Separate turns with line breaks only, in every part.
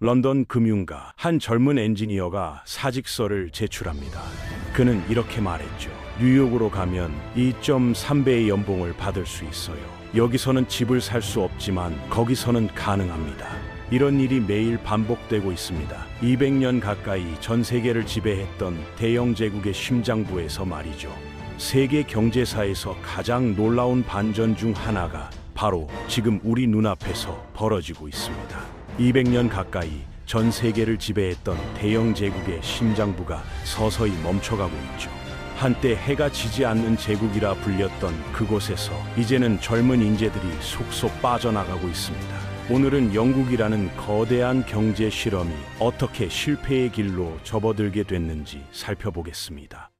런던 금융가 한 젊은 엔지니어가 사직서를 제출합니다. 그는 이렇게 말했죠. 뉴욕으로 가면 2.3배의 연봉을 받을 수 있어요. 여기서는 집을 살 수 없지만 거기서는 가능합니다. 이런 일이 매일 반복되고 있습니다. 200년 가까이 전 세계를 지배했던 대영 제국의 심장부에서 말이죠. 세계 경제사에서 가장 놀라운 반전 중 하나가 바로 지금 우리 눈앞에서 벌어지고 있습니다. 200년 가까이 전 세계를 지배했던 대영 제국의 심장부가 서서히 멈춰가고 있죠. 한때 해가 지지 않는 제국이라 불렸던 그곳에서 이제는 젊은 인재들이 속속 빠져나가고 있습니다. 오늘은 영국이라는 거대한 경제 실험이 어떻게 실패의 길로 접어들게 됐는지 살펴보겠습니다.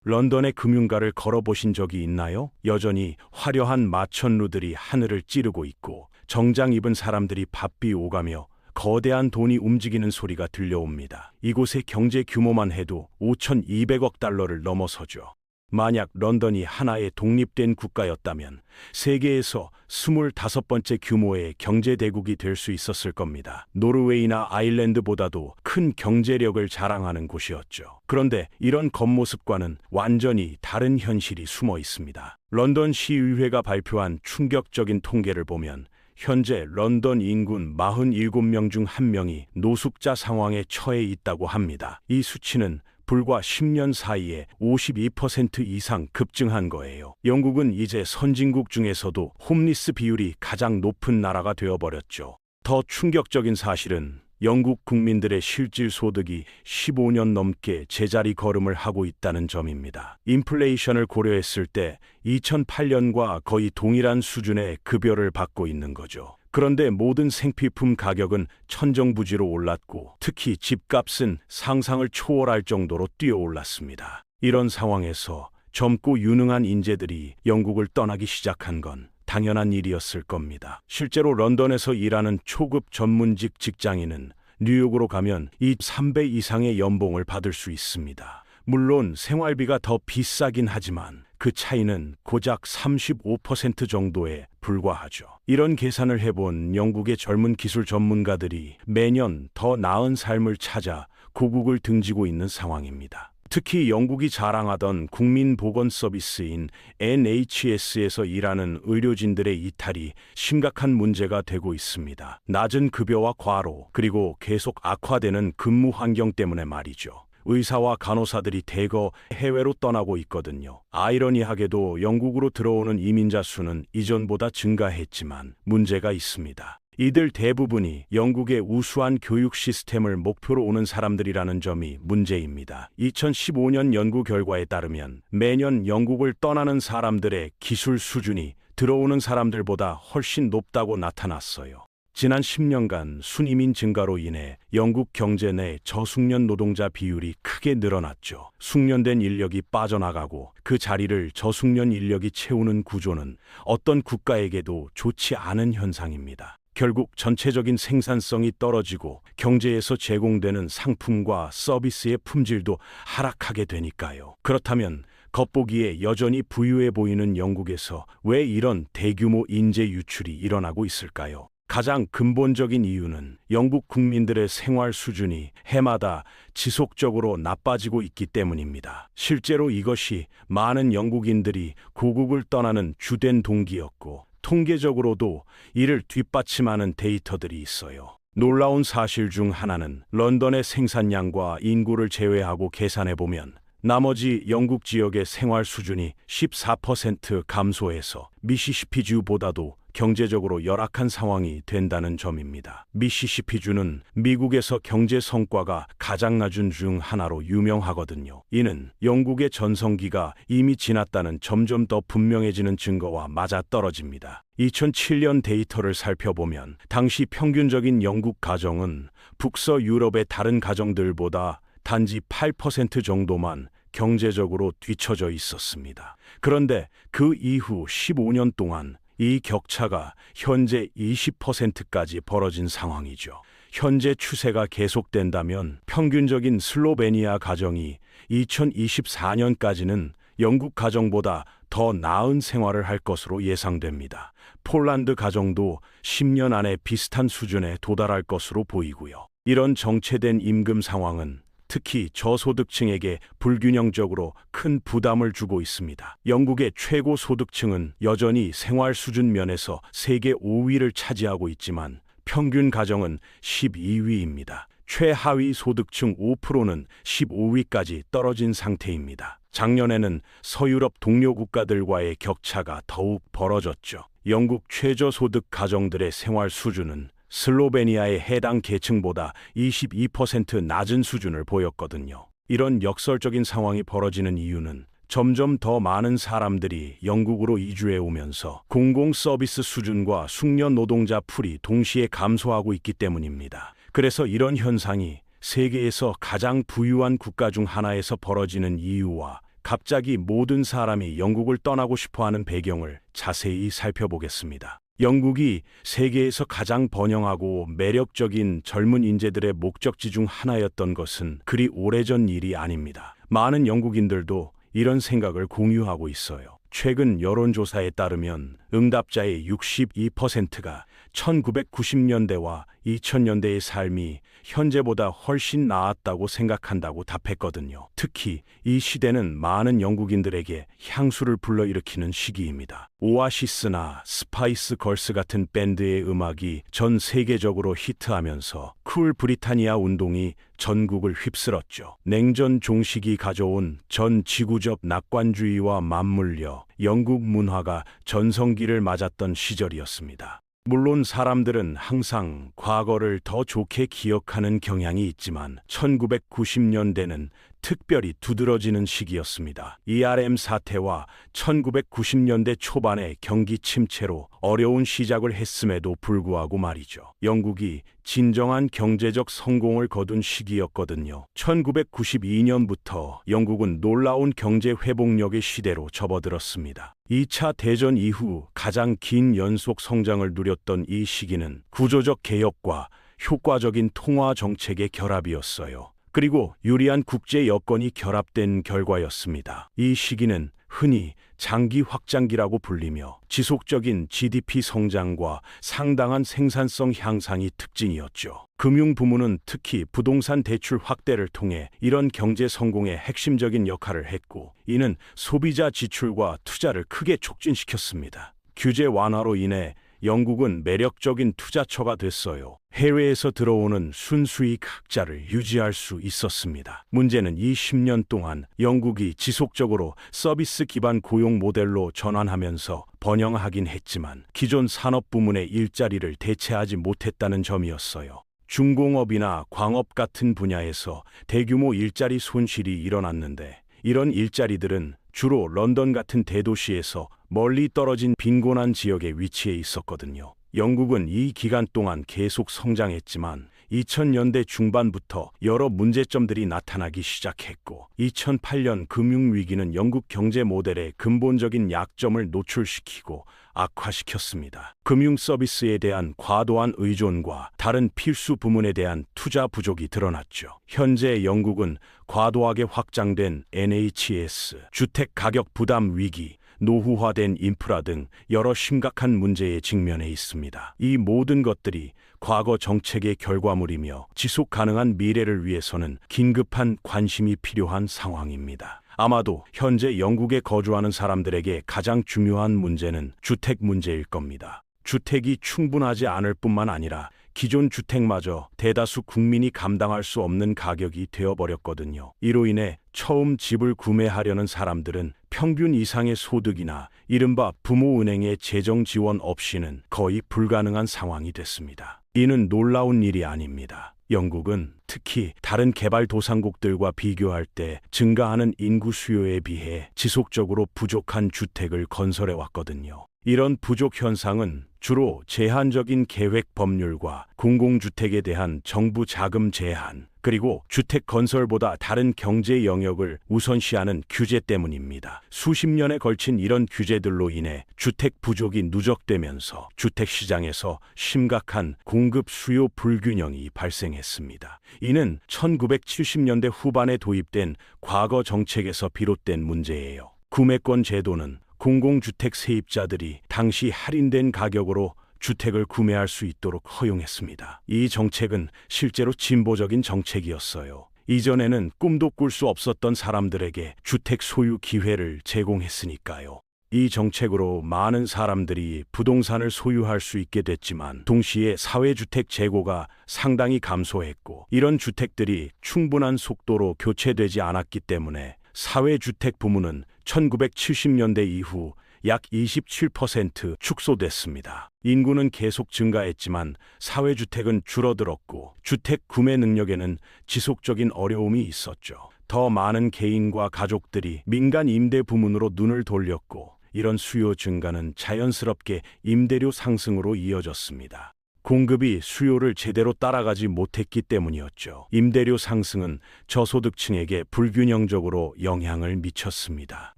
런던의 금융가를 걸어보신 적이 있나요? 여전히 화려한 마천루들이 하늘을 찌르고 있고 정장 입은 사람들이 바삐 오가며 거대한 돈이 움직이는 소리가 들려옵니다. 이곳의 경제 규모만 해도 5,200억 달러를 넘어서죠. 만약 런던이 하나의 독립된 국가였다면 세계에서 25번째 규모의 경제대국이 될 수 있었을 겁니다. 노르웨이나 아일랜드보다도 큰 경제력을 자랑하는 곳이었죠. 그런데 이런 겉모습과는 완전히 다른 현실이 숨어 있습니다. 런던 시의회가 발표한 충격적인 통계를 보면 현재 런던 인구 47명 중 1명이 노숙자 상황에 처해 있다고 합니다. 이 수치는 불과 10년 사이에 52% 이상 급증한 거예요. 영국은 이제 선진국 중에서도 홈리스 비율이 가장 높은 나라가 되어버렸죠. 더 충격적인 사실은 영국 국민들의 실질 소득이 15년 넘게 제자리 걸음을 하고 있다는 점입니다. 인플레이션을 고려했을 때 2008년과 거의 동일한 수준의 급여를 받고 있는 거죠. 그런데 모든 생필품 가격은 천정부지로 올랐고 특히 집값은 상상을 초월할 정도로 뛰어올랐습니다. 이런 상황에서 젊고 유능한 인재들이 영국을 떠나기 시작한 건 당연한 일이었을 겁니다. 실제로 런던에서 일하는 초급 전문직 직장인은 뉴욕으로 가면 이 3배 이상의 연봉을 받을 수 있습니다. 물론 생활비가 더 비싸긴 하지만 그 차이는 고작 35% 정도에 불과하죠. 이런 계산을 해본 영국의 젊은 기술 전문가들이 매년 더 나은 삶을 찾아 고국을 등지고 있는 상황입니다. 특히 영국이 자랑하던 국민보건 서비스인 NHS에서 일하는 의료진들의 이탈이 심각한 문제가 되고 있습니다. 낮은 급여와 과로, 그리고 계속 악화되는 근무 환경 때문에 말이죠. 의사와 간호사들이 대거 해외로 떠나고 있거든요. 아이러니하게도 영국으로 들어오는 이민자 수는 이전보다 증가했지만 문제가 있습니다. 이들 대부분이 영국의 우수한 교육 시스템을 목표로 오는 사람들이라는 점이 문제입니다. 2015년 연구 결과에 따르면 매년 영국을 떠나는 사람들의 기술 수준이 들어오는 사람들보다 훨씬 높다고 나타났어요. 지난 10년간 순이민 증가로 인해 영국 경제 내 저숙련 노동자 비율이 크게 늘어났죠. 숙련된 인력이 빠져나가고 그 자리를 저숙련 인력이 채우는 구조는 어떤 국가에게도 좋지 않은 현상입니다. 결국 전체적인 생산성이 떨어지고 경제에서 제공되는 상품과 서비스의 품질도 하락하게 되니까요. 그렇다면 겉보기에 여전히 부유해 보이는 영국에서 왜 이런 대규모 인재 유출이 일어나고 있을까요? 가장 근본적인 이유는 영국 국민들의 생활 수준이 해마다 지속적으로 나빠지고 있기 때문입니다. 실제로 이것이 많은 영국인들이 고국을 떠나는 주된 동기였고 통계적으로도 이를 뒷받침하는 데이터들이 있어요. 놀라운 사실 중 하나는 런던의 생산량과 인구를 제외하고 계산해보면 나머지 영국 지역의 생활 수준이 14% 감소해서 미시시피주보다도 경제적으로 열악한 상황이 된다는 점입니다. 미시시피주는 미국에서 경제 성과가 가장 낮은 중 하나로 유명하거든요. 이는 영국의 전성기가 이미 지났다는 점점 더 분명해지는 증거와 맞아떨어집니다. 2007년 데이터를 살펴보면 당시 평균적인 영국 가정은 북서 유럽의 다른 가정들보다 단지 8% 정도만 경제적으로 뒤처져 있었습니다. 그런데 그 이후 15년 동안 이 격차가 현재 20%까지 벌어진 상황이죠. 현재 추세가 계속된다면 평균적인 슬로베니아 가정이 2024년까지는 영국 가정보다 더 나은 생활을 할 것으로 예상됩니다. 폴란드 가정도 10년 안에 비슷한 수준에 도달할 것으로 보이고요. 이런 정체된 임금 상황은 특히 저소득층에게 불균형적으로 큰 부담을 주고 있습니다. 영국의 최고 소득층은 여전히 생활 수준 면에서 세계 5위를 차지하고 있지만 평균 가정은 12위입니다. 최하위 소득층 5%는 15위까지 떨어진 상태입니다. 작년에는 서유럽 동료 국가들과의 격차가 더욱 벌어졌죠. 영국 최저소득 가정들의 생활 수준은 슬로베니아의 해당 계층보다 22% 낮은 수준을 보였거든요. 이런 역설적인 상황이 벌어지는 이유는 점점 더 많은 사람들이 영국으로 이주해 오면서 공공 서비스 수준과 숙련 노동자 풀이 동시에 감소하고 있기 때문입니다. 그래서 이런 현상이 세계에서 가장 부유한 국가 중 하나에서 벌어지는 이유와 갑자기 모든 사람이 영국을 떠나고 싶어하는 배경을 자세히 살펴보겠습니다. 영국이 세계에서 가장 번영하고 매력적인 젊은 인재들의 목적지 중 하나였던 것은 그리 오래전 일이 아닙니다. 많은 영국인들도 이런 생각을 공유하고 있어요. 최근 여론조사에 따르면 응답자의 62%가 1990년대와 2000년대의 삶이 현재보다 훨씬 나았다고 생각한다고 답했거든요. 특히 이 시대는 많은 영국인들에게 향수를 불러일으키는 시기입니다. 오아시스나 스파이스 걸스 같은 밴드의 음악이 전 세계적으로 히트하면서 쿨 브리타니아 운동이 전국을 휩쓸었죠. 냉전 종식이 가져온 전 지구적 낙관주의와 맞물려 영국 문화가 전성기를 맞았던 시절이었습니다. 물론 사람들은 항상 과거를 더 좋게 기억하는 경향이 있지만 1990년대는 특별히 두드러지는 시기였습니다. ERM 사태와 1990년대 초반의 경기 침체로 어려운 시작을 했음에도 불구하고 말이죠. 영국이 진정한 경제적 성공을 거둔 시기였거든요. 1992년부터 영국은 놀라운 경제 회복력의 시대로 접어들었습니다. 2차 대전 이후 가장 긴 연속 성장을 누렸던 이 시기는 구조적 개혁과 효과적인 통화 정책의 결합이었어요. 그리고 유리한 국제 여건이 결합된 결과였습니다. 이 시기는 흔히 장기 확장기라고 불리며 지속적인 GDP 성장과 상당한 생산성 향상이 특징이었죠. 금융 부문은 특히 부동산 대출 확대를 통해 이런 경제 성공의 핵심적인 역할을 했고, 이는 소비자 지출과 투자를 크게 촉진시켰습니다. 규제 완화로 인해 영국은 매력적인 투자처가 됐어요. 해외에서 들어오는 순수익 흑자를 유지할 수 있었습니다. 문제는 이 10년 동안 영국이 지속적으로 서비스 기반 고용 모델로 전환하면서 번영하긴 했지만 기존 산업 부문의 일자리를 대체하지 못했다는 점이었어요. 중공업이나 광업 같은 분야에서 대규모 일자리 손실이 일어났는데, 이런 일자리들은 주로 런던 같은 대도시에서 멀리 떨어진 빈곤한 지역에 위치해 있었거든요. 영국은 이 기간 동안 계속 성장했지만 2000년대 중반부터 여러 문제점들이 나타나기 시작했고, 2008년 금융위기는 영국 경제 모델의 근본적인 약점을 노출시키고 악화시켰습니다. 금융 서비스에 대한 과도한 의존과 다른 필수 부문에 대한 투자 부족이 드러났죠. 현재 영국은 과도하게 확장된 NHS, 주택 가격 부담 위기, 노후화된 인프라 등 여러 심각한 문제에 직면해 있습니다. 이 모든 것들이 과거 정책의 결과물이며 지속 가능한 미래를 위해서는 긴급한 관심이 필요한 상황입니다. 아마도 현재 영국에 거주하는 사람들에게 가장 중요한 문제는 주택 문제일 겁니다. 주택이 충분하지 않을 뿐만 아니라 기존 주택마저 대다수 국민이 감당할 수 없는 가격이 되어버렸거든요. 이로 인해 처음 집을 구매하려는 사람들은 평균 이상의 소득이나 이른바 부모은행의 재정 지원 없이는 거의 불가능한 상황이 됐습니다. 이는 놀라운 일이 아닙니다. 영국은 특히 다른 개발도상국들과 비교할 때 증가하는 인구 수요에 비해 지속적으로 부족한 주택을 건설해 왔거든요. 이런 부족 현상은 주로 제한적인 계획 법률과 공공주택에 대한 정부 자금 제한, 그리고 주택 건설보다 다른 경제 영역을 우선시하는 규제 때문입니다. 수십 년에 걸친 이런 규제들로 인해 주택 부족이 누적되면서 주택 시장에서 심각한 공급 수요 불균형이 발생했습니다. 이는 1970년대 후반에 도입된 과거 정책에서 비롯된 문제예요. 구매권 제도는 공공주택 세입자들이 당시 할인된 가격으로 주택을 구매할 수 있도록 허용했습니다. 이 정책은 실제로 진보적인 정책이었어요. 이전에는 꿈도 꿀 수 없었던 사람들에게 주택 소유 기회를 제공했으니까요. 이 정책으로 많은 사람들이 부동산을 소유할 수 있게 됐지만 동시에 사회주택 재고가 상당히 감소했고 이런 주택들이 충분한 속도로 교체되지 않았기 때문에 사회주택 부문은 1970년대 이후 약 27% 축소됐습니다. 인구는 계속 증가했지만 사회주택은 줄어들었고 주택 구매 능력에는 지속적인 어려움이 있었죠. 더 많은 개인과 가족들이 민간 임대 부문으로 눈을 돌렸고 이런 수요 증가는 자연스럽게 임대료 상승으로 이어졌습니다. 공급이 수요를 제대로 따라가지 못했기 때문이었죠. 임대료 상승은 저소득층에게 불균형적으로 영향을 미쳤습니다.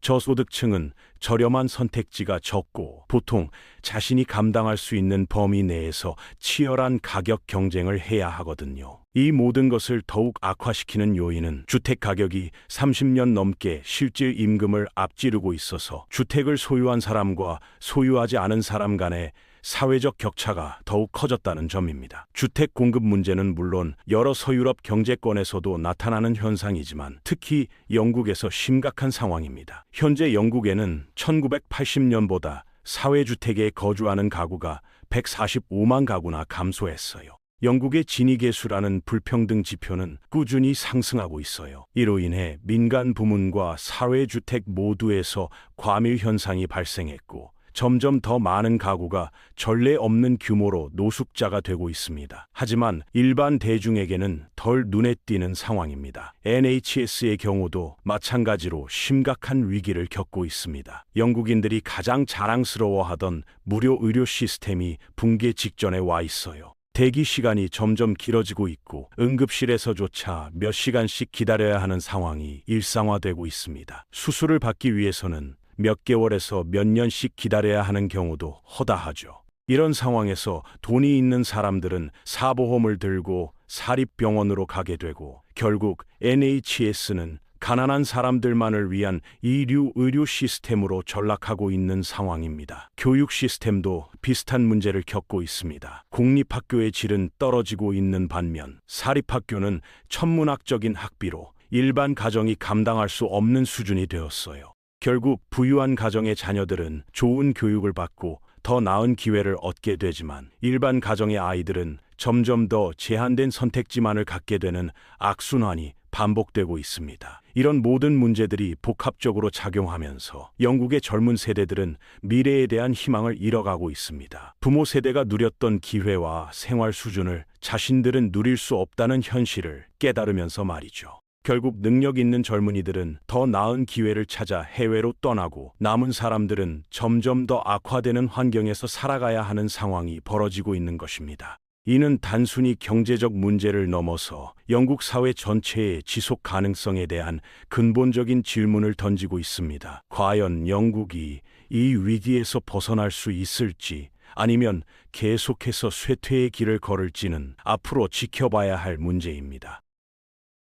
저소득층은 저렴한 선택지가 적고 보통 자신이 감당할 수 있는 범위 내에서 치열한 가격 경쟁을 해야 하거든요. 이 모든 것을 더욱 악화시키는 요인은 주택 가격이 30년 넘게 실질 임금을 앞지르고 있어서 주택을 소유한 사람과 소유하지 않은 사람 간의 사회적 격차가 더욱 커졌다는 점입니다. 주택 공급 문제는 물론 여러 서유럽 경제권에서도 나타나는 현상이지만 특히 영국에서 심각한 상황입니다. 현재 영국에는 1980년보다 사회주택에 거주하는 가구가 145만 가구나 감소했어요. 영국의 지니계수라는 불평등 지표는 꾸준히 상승하고 있어요. 이로 인해 민간 부문과 사회주택 모두에서 과밀 현상이 발생했고 점점 더 많은 가구가 전례 없는 규모로 노숙자가 되고 있습니다. 하지만 일반 대중에게는 덜 눈에 띄는 상황입니다. NHS의 경우도 마찬가지로 심각한 위기를 겪고 있습니다. 영국인들이 가장 자랑스러워하던 무료 의료 시스템이 붕괴 직전에 와 있어요. 대기 시간이 점점 길어지고 있고 응급실에서조차 몇 시간씩 기다려야 하는 상황이 일상화되고 있습니다. 수술을 받기 위해서는 몇 개월에서 몇 년씩 기다려야 하는 경우도 허다하죠. 이런 상황에서 돈이 있는 사람들은 사보험을 들고 사립병원으로 가게 되고 결국 NHS는 가난한 사람들만을 위한 이류 의료 시스템으로 전락하고 있는 상황입니다. 교육 시스템도 비슷한 문제를 겪고 있습니다. 공립학교의 질은 떨어지고 있는 반면 사립학교는 천문학적인 학비로 일반 가정이 감당할 수 없는 수준이 되었어요. 결국 부유한 가정의 자녀들은 좋은 교육을 받고 더 나은 기회를 얻게 되지만 일반 가정의 아이들은 점점 더 제한된 선택지만을 갖게 되는 악순환이 반복되고 있습니다. 이런 모든 문제들이 복합적으로 작용하면서 영국의 젊은 세대들은 미래에 대한 희망을 잃어가고 있습니다. 부모 세대가 누렸던 기회와 생활 수준을 자신들은 누릴 수 없다는 현실을 깨달으면서 말이죠. 결국 능력 있는 젊은이들은 더 나은 기회를 찾아 해외로 떠나고 남은 사람들은 점점 더 악화되는 환경에서 살아가야 하는 상황이 벌어지고 있는 것입니다. 이는 단순히 경제적 문제를 넘어서 영국 사회 전체의 지속 가능성에 대한 근본적인 질문을 던지고 있습니다. 과연 영국이 이 위기에서 벗어날 수 있을지 아니면 계속해서 쇠퇴의 길을 걸을지는 앞으로 지켜봐야 할 문제입니다.